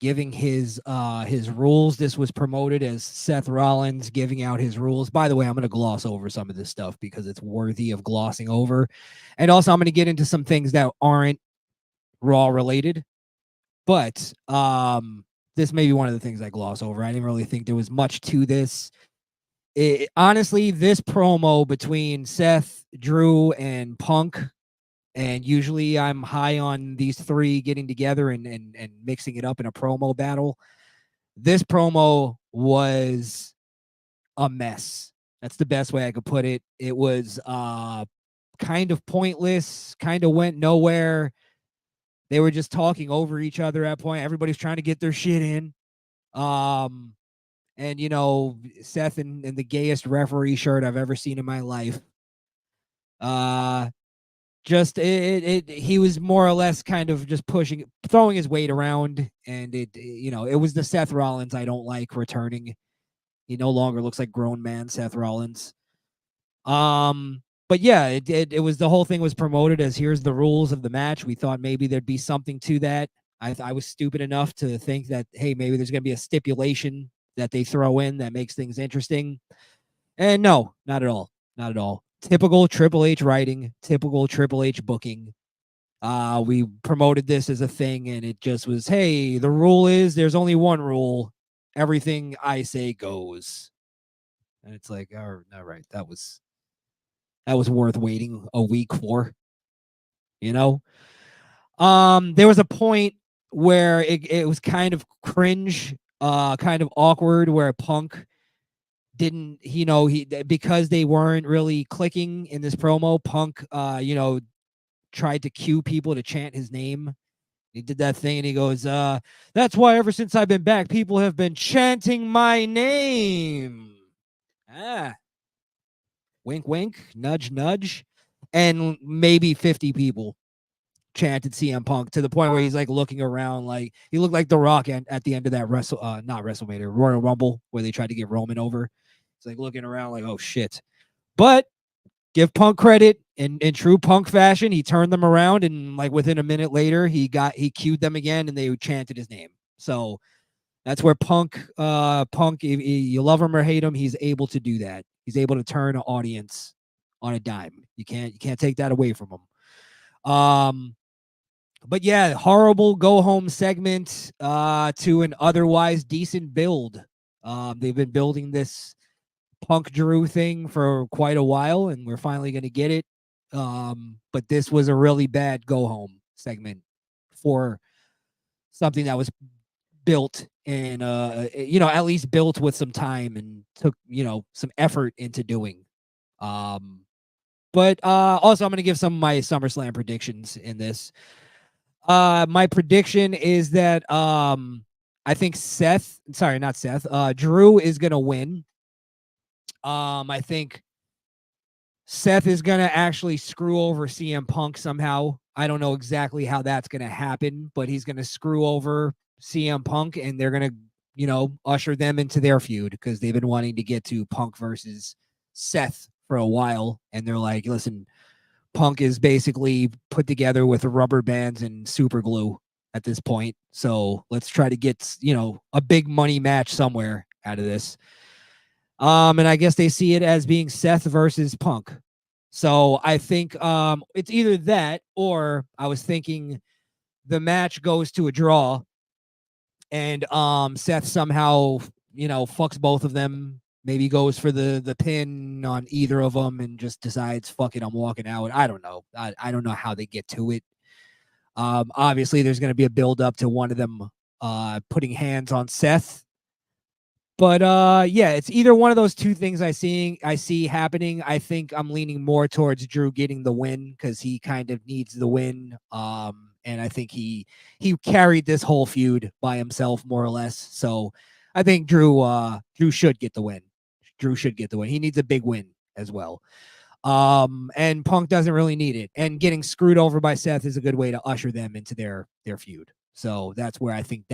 giving his rules. This was promoted as Seth Rollins giving out his rules. By the way, I'm going to gloss over some of this stuff because it's worthy of glossing over. And also I'm going to get into some things that aren't Raw related. But this may be one of the things I gloss over. I didn't really think there was much to this. Honestly, this promo between Seth, Drew, and Punk, and usually I'm high on these three getting together and mixing it up in a promo battle. This promo was a mess. That's the best way I could put it. It was kind of pointless, kind of went nowhere. They were just talking over each other at point. Everybody's trying to get their shit in. And Seth in the gayest referee shirt I've ever seen in my life. Just he was more or less kind of just throwing his weight around, and it was the Seth Rollins I don't like returning. He no longer looks like grown man Seth Rollins. But yeah, it was, the whole thing was promoted as here's the rules of the match. We thought maybe there'd be something to that. I was stupid enough to think that, hey, maybe there's going to be a stipulation that they throw in that makes things interesting. And no, not at all. Not at all. Typical Triple H writing, typical Triple H booking. We promoted this as a thing, and it just was, hey, the rule is there's only one rule. Everything I say goes. And it's like, all right, that was worth waiting a week for. There was a point where it was kind of cringe, kind of awkward, where Punk didn't, because they weren't really clicking in this promo, Punk, tried to cue people to chant his name. He did that thing and he goes, that's why ever since I've been back, people have been chanting my name. Wink, wink, nudge, nudge. And maybe 50 people chanted CM Punk to the point where he's like looking around, like he looked like The Rock at the end of that not WrestleMania, Royal Rumble, where they tried to get Roman over. It's like looking around like, oh shit. But give Punk credit, in true Punk fashion, he turned them around, and like within a minute later, he cued them again, and they chanted his name. So that's where Punk, you love him or hate him, he's able to do that. He's able to turn an audience on a dime. You can't take that away from him. But yeah, horrible go home segment to an otherwise decent build. They've been building this Punk Drew thing for quite a while, and we're finally going to get it. But this was a really bad go home segment for something that was built and at least built with some time and took some effort into doing. But also I'm going to give some of my SummerSlam predictions in this. My prediction is that I think Drew is going to win. I think Seth is going to actually screw over CM Punk somehow. I don't know exactly how that's going to happen, but he's going to screw over CM Punk, and they're going to, usher them into their feud because they've been wanting to get to Punk versus Seth for a while. And they're like, listen, Punk is basically put together with rubber bands and super glue at this point. So let's try to get, a big money match somewhere out of this. And I guess they see it as being Seth versus Punk. So I think it's either that, or I was thinking the match goes to a draw, and Seth somehow, fucks both of them. Maybe goes for the pin on either of them and just decides, fuck it, I'm walking out. I don't know. I don't know how they get to it. Obviously, there's going to be a build up to one of them putting hands on Seth. But yeah, it's either one of those two things I see happening. I think I'm leaning more towards Drew getting the win because he kind of needs the win. And I think he carried this whole feud by himself more or less. So I think Drew should get the win. Drew should get the win. He needs a big win as well. And Punk doesn't really need it. And getting screwed over by Seth is a good way to usher them into their feud. So that's where I think